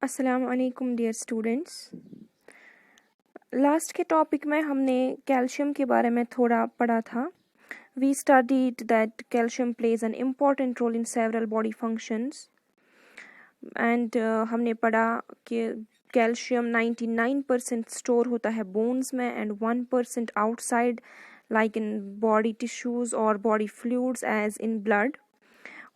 अस्सलाम वालेकुम dear students. Last के टॉपिक में हमने कैल्शियम के बारे में थोड़ा पढ़ा था। We studied that calcium plays an important role in several body functions and हमने पढ़ा कि कैल्शियम 99% स्टोर होता है बोन्स में and 1% outside like in body tissues और body fluids as in blood.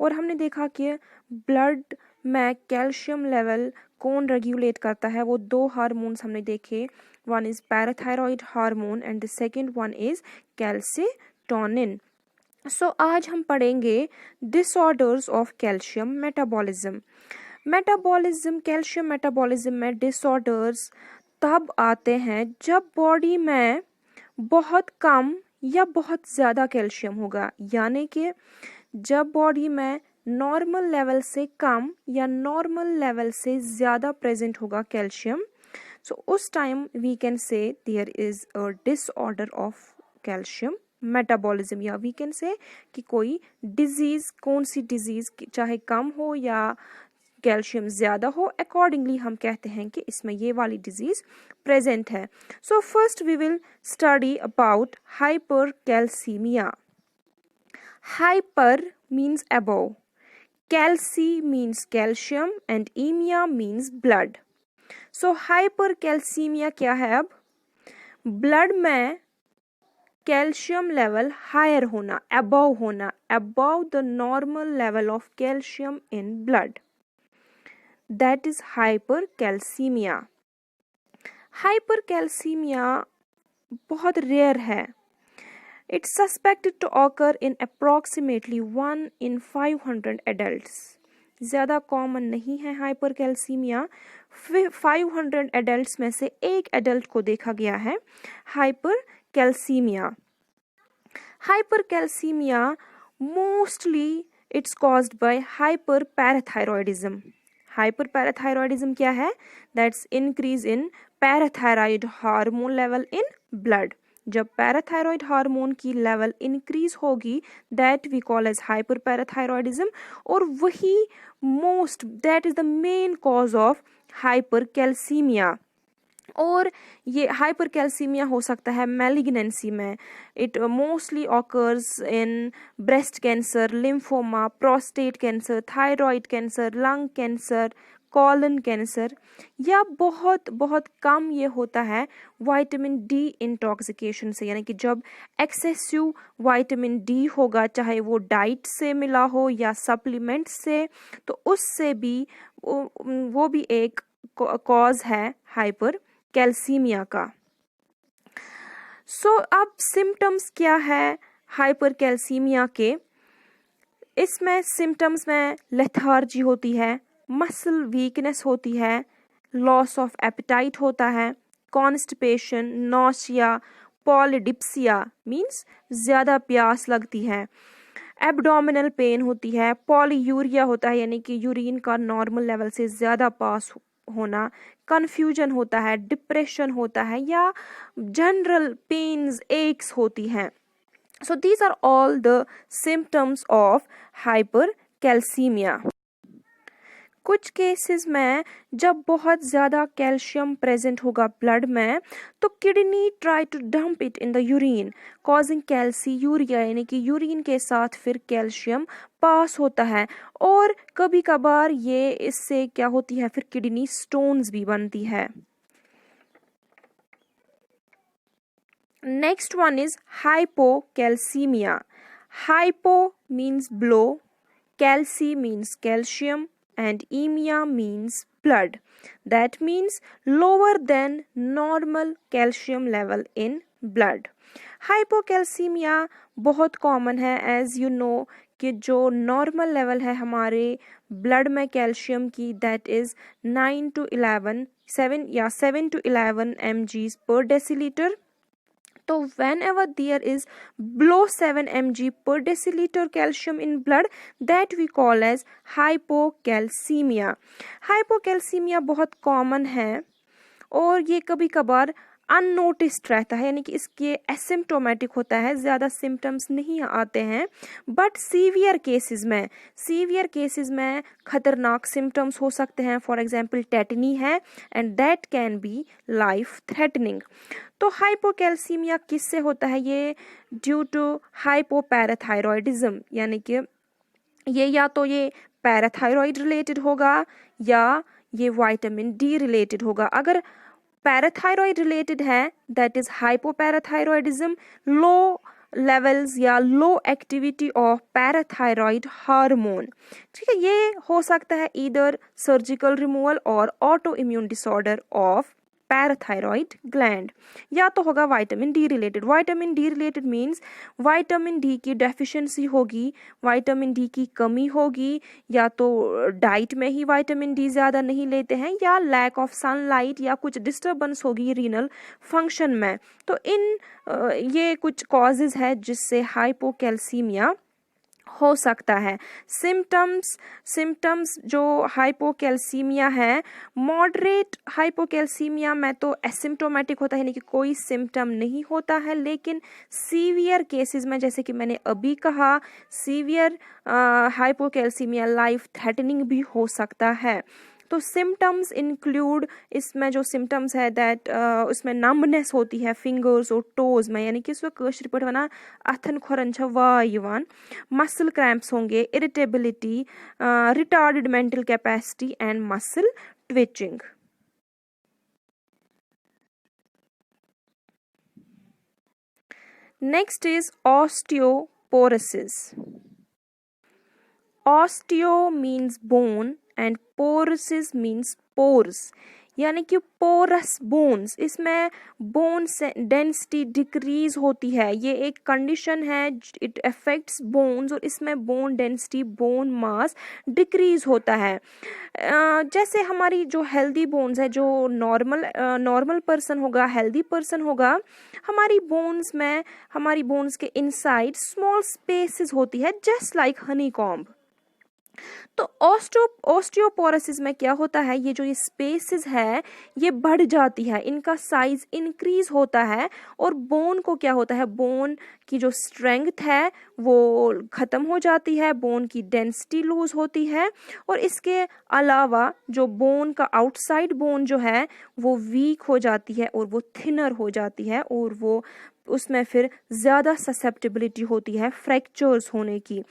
और हमने देखा कि ब्लड में कैल्शियम लेवल कौन रेगुलेट करता है। वो दो हार्मोन्स हमने देखे, one is parathyroid hormone and the second one is calcitonin. So आज हम पढ़ेंगे disorders of calcium metabolism. Calcium metabolism में डिसऑर्डर्स तब आते हैं जब बॉडी में बहुत कम या बहुत ज़्यादा कैल्शियम होगा, यानी कि जब बॉडी में नॉर्मल लेवल से कम या नॉर्मल लेवल से ज़्यादा प्रेजेंट होगा कैल्शियम, सो उस time we can say there is a disorder of calcium metabolism, या वी कैन से कि कोई डिजीज़, कौन सी डिजीज़ चाहे कम हो या कैल्शियम ज़्यादा हो, अकॉर्डिंगली हम कहते हैं कि इसमें ये वाली डिजीज़ प्रेजेंट है। So first we will study about hypercalcaemia. Hyper means above, calci means calcium and emia means blood. So hypercalcemia क्या है? अब ब्लड में कैल्शियम लेवल हायर होना, above होना, above the normal level of calcium in blood, that is hypercalcemia. Hypercalcemia बहुत rare है. It's suspected to occur in approximately 1 in 500 adults. ज़्यादा common नहीं है हाइपरकैल्सीमिया। 500 एडल्ट्स में से एक एडल्ट को देखा गया है hypercalcaemia. Hypercalcaemia mostly it's caused by hyperparathyroidism. Hyperparathyroidism क्या है? That's increase in parathyroid hormone level in blood. जब पैराथायरॉयड हार्मोन की लेवल इंक्रीज होगी, that we call as hyperparathyroidism, और वही that is the main cause of hypercalcaemia. और ये hypercalcaemia हो सकता है मैलिग्नेंसी में। It mostly occurs in breast cancer, lymphoma, prostate cancer, thyroid cancer, lung cancer, colon cancer, या बहुत बहुत कम ये होता है विटामिन डी इंटॉक्सिकेशन से, यानी कि जब एक्सेसिव विटामिन डी होगा, चाहे वो डाइट से मिला हो या सप्लीमेंट से, तो उससे भी वो भी एक कॉज है हाइपर कैल्सीमिया का। सो अब सिम्टम्स क्या है हाइपरकैल्सीमिया के? इसमें सिम्टम्स में लेथार्जी होती है, मसल वीकनेस होती है, लॉस ऑफ एपेटाइट होता है, कॉन्स्टिपेशन, नॉसिया, पॉलीडिप्सिया मीन्स ज़्यादा प्यास लगती है, एब्डोमिनल पेन होती है, पॉलीयूरिया होता है यानी कि यूरिन का नॉर्मल लेवल से ज़्यादा पास होना, कन्फ्यूजन होता है, डिप्रेशन होता है, या जनरल पेन्स, एक्स होती हैं। So these are all the symptoms of hypercalcaemia. कुछ केसेस में जब बहुत ज़्यादा कैल्शियम प्रेजेंट होगा ब्लड में, तो kidney try to dump it in the urine, causing calciuria, यानी कि यूरिन के साथ फिर कैल्शियम पास होता है, और कभी कभार ये इससे क्या होती है, फिर किडनी स्टोन्स भी बनती है। Next one is hypocalcaemia. Hypo means below, calci means calcium, and emia means blood. That means lower than normal calcium level in blood. Hypocalcaemia बहुत कॉमन है, एज यू नो कि जो नॉर्मल लेवल है हमारे blood में calcium की, that is 7 to 11 mg per deciliter. तो whenever there is below 7 mg per deciliter calcium in blood, that we call as hypocalcemia. Hypocalcemia बहुत कॉमन है और ये कभी कभार अननोटिस्ड रहता है, यानी कि इसके एसिम्प्टोमेटिक होता है, ज़्यादा सिम्टम्स नहीं आते हैं। बट सीवियर केसेस में खतरनाक सिम्टम्स हो सकते हैं। फॉर एग्जांपल टेटनी है and that can be life threatening. तो हाइपोकैल्सीमिया किससे होता है? ये ड्यू टू हाइपोपैराथायरॉयडिज्म, यानी कि ये या तो ये पैराथायरॉयड रिलेटेड होगा या ये विटामिन डी रिलेटेड होगा। अगर पैराथायरॉयड रिलेटेड है that is hypoparathyroidism, low levels या लो एक्टिविटी ऑफ पैराथायरॉयड हार्मोन। ठीक है, ये हो सकता है ईदर सर्जिकल रिमूवल और auto immune disorder of parathyroid gland, या तो होगा vitamin D related. Vitamin D related means vitamin D की डेफिशिएंसी होगी, विटामिन डी की कमी होगी, या तो डाइट में ही विटामिन डी ज़्यादा नहीं लेते हैं, या लैक ऑफ सनलाइट, या कुछ डिस्टर्बेंस होगी रीनल फंक्शन में। तो ये कुछ कॉजेज है जिससे हाइपोकैल्सीमिया हो सकता है। सिम्टम्स जो हाइपोकैल्सीमिया है, मॉडरेट हाइपोकैल्सीमिया में तो एसिम्प्टोमेटिक होता है, यानी कि कोई सिम्टम नहीं होता है। लेकिन सीवियर केसेस में, जैसे कि मैंने अभी कहा, सीवियर हाइपोकैल्सीमिया लाइफ थ्रेटनिंग भी हो सकता है। तो सिम्टम्स इंक्लूड, इसमें जो सिम्टम्स है दैट उसमें नम्बनेस होती है फिंगर्स और टोज में, यानी कि कशर पे वन अथन खोरन वान, मसल क्रैम्प्स होंगे, irritability, retarded mental capacity and muscle twitching. Next is osteoporosis. Osteo means bone and porosis means pores, यानी कि पोरस बोन्स, इसमें बोन डेंसिटी डिक्रीज होती है। ये एक कंडीशन है, इट अफेक्ट्स बोन्स, और इसमें bone density, bone mass decrease होता है। जैसे हमारी जो हेल्दी बोन्स है, जो नॉर्मल पर्सन होगा, हेल्दी पर्सन होगा, हमारी बोन्स के इनसाइड स्मॉल स्पेसेस होती है जस्ट लाइक हनी कॉम्ब। तो ऑस्टियोपोरोसिस में क्या होता है, ये जो ये स्पेसेस है ये बढ़ जाती है, इनका साइज इंक्रीज होता है, और बोन को क्या होता है, बोन की जो स्ट्रेंथ है वो खत्म हो जाती है, बोन की डेंसिटी लूज होती है, और इसके अलावा जो बोन का आउटसाइड बोन जो है वो वीक हो जाती है और वो थिनर हो जाती है, और वो उसमें फिर ज़्यादा ससेप्टिबिलिटी होती है फ्रैक्चर्स होने की।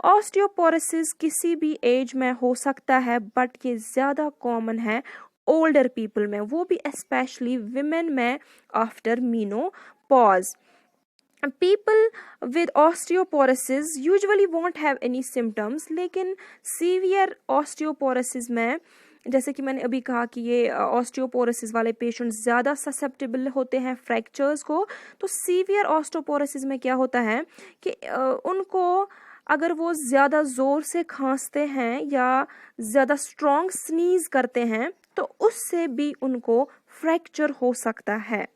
ऑस्टियोपोरोसिस किसी भी एज में हो सकता है, बट ये ज़्यादा कॉमन है ओल्डर पीपल में, वो भी स्पेशली विमेन में after menopause. People with osteoporosis usually won't have any symptoms, लेकिन सीवियर ऑस्टियोपोरोसिस में, जैसे कि मैंने अभी कहा कि ये ऑस्टियोपोरोसिस वाले पेशेंट्स ज़्यादा ससेप्टेबल होते हैं फ्रैक्चर्स को। तो सीवियर ऑस्टियोपोरोसिस में क्या होता है कि उनको अगर वो ज़्यादा ज़ोर से खांसते हैं या ज़्यादा स्ट्रॉन्ग स्नीज करते हैं तो उससे भी उनको फ्रैक्चर हो सकता है।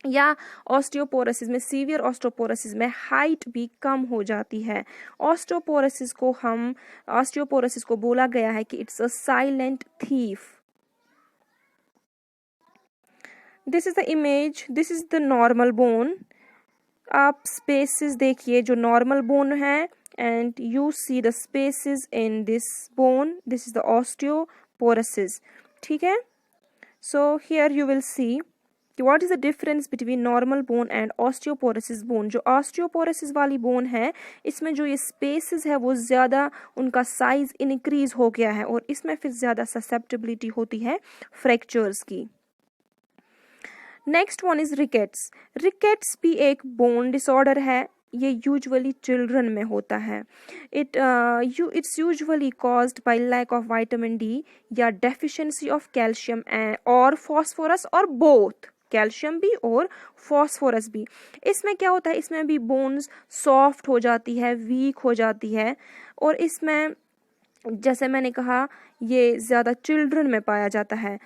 या ऑस्टियोपोरोसिस में, सीवियर ऑस्टियोपोरोसिस में हाइट भी कम हो जाती है। ऑस्टियोपोरोसिस को बोला गया है कि it's a silent thief. This is the image, this is the normal bone. आप स्पेसेस देखिए जो नॉर्मल बोन है, and you see the spaces in this bone, this is the osteoporosis. ठीक है, so here you will see what is the difference between normal bone and osteoporosis bone। जो osteoporosis वाली bone है इसमें जो ये spaces है वो ज़्यादा उनका साइज इंक्रीज हो गया है और इसमें फिर ज़्यादा ससेप्टेबिलिटी होती है फ्रैक्चर्स की। Next one is rickets. Rickets भी एक बोन डिसऑर्डर है, ये यूजुअली चिल्ड्रन में होता है। It's usually caused by lack of vitamin D या डेफिशिएंसी ऑफ कैल्शियम और फॉस्फोरस, और बोथ कैल्शियम भी और फॉस्फोरस भी। इसमें क्या होता है, इसमें भी बोन्स सॉफ्ट हो जाती है, वीक हो जाती है, और इसमें जैसे मैंने कहा ये ज़्यादा चिल्ड्रन में पाया जाता है।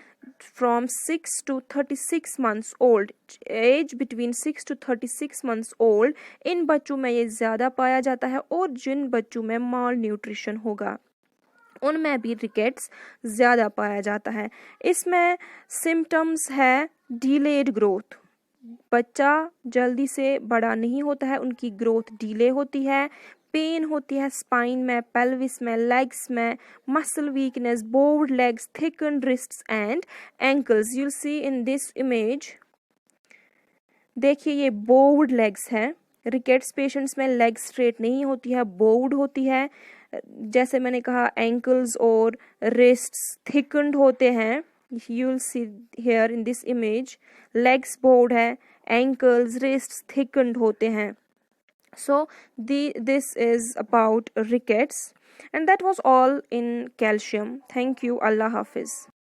From 6 to 36 months old, age between 6 to 36 months old, इन बच्चों में ये ज़्यादा पाया जाता है, और जिन बच्चों में माल न्यूट्रिशन होगा उनमें भी रिकेट्स ज़्यादा पाया जाता है। इसमें सिम्टम्स है डिलेड ग्रोथ, बच्चा जल्दी से बड़ा नहीं होता है, उनकी ग्रोथ डिले होती है, पेन होती है स्पाइन में, पेल्विस में, लेग्स में, muscle weakness, bowed legs, thickened wrists and ankles. You'll see in this image, देखिए ये बोर्ड लेग्स हैं। रिकेट्स पेशेंट्स में लेग स्ट्रेट नहीं होती है, बोर्ड होती है। जैसे मैंने कहा एंकल्स और रिस्ट्स थिकन्ड होते हैं। You will see here in this image, legs board है, एंकल्स रिस्ट्स थिकन्ड होते हैं। So this is about rickets, and that was all in calcium. Thank you. Allah Hafiz.